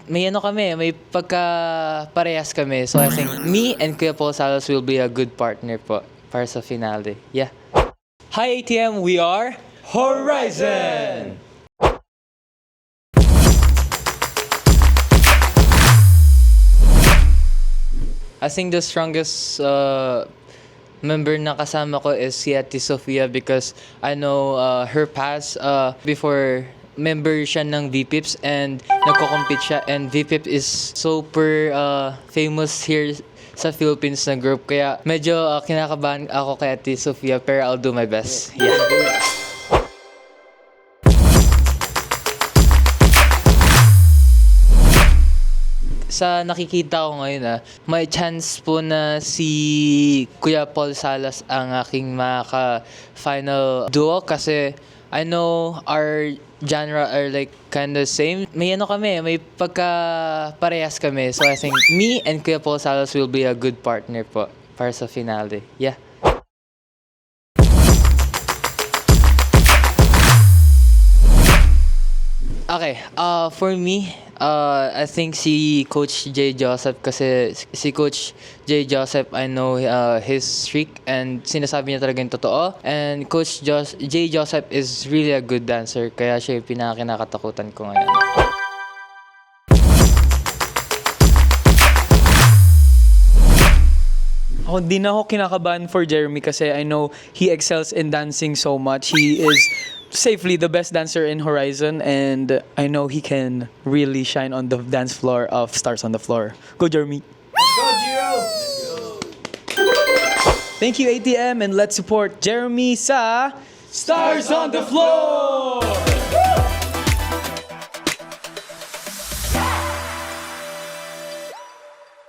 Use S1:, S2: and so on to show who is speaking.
S1: may ano kami, may pagka-parehas kami. So I think me and Kuya Paul Salas will be a good partner po para sa finale. Yeah.
S2: Hi ATM, we are
S1: Horizon! I think the strongest member na kasama ko is si Ate Sofia because I know her past before member siya ng VPIPs and nagko-compete siya and VPIP is super famous here sa Philippines na group kaya medyo kinakabahan ako kay Ate Sofia pero I'll do my best. Yeah. Sa nakikita ko ngayon may chance po na si Kuya Paul Salas ang aking maka-final duo kasi I know our genre are like kinda same. May ano kami, may pagka-parehas kami. So I think me and Kuya Paul Salas will be a good partner po para sa finale. Yeah. Okay, for me, I think si Coach J. Joseph kasi si Coach J. Joseph, I know his streak and sinasabi niya talaga yung totoo. And Coach J. Joseph is really a good dancer kaya siya yung pinakakinakatakutan ko ngayon.
S2: Ako di na ako kinakabahan for Jeremy kasi I know he excels in dancing so much. He is safely the best dancer in Horizon and I know he can really shine on the dance floor of Stars on the Floor. Go Jeremy!
S3: Go, Gio!
S2: Thank you ATM and let's support Jeremy sa Stars on the Floor!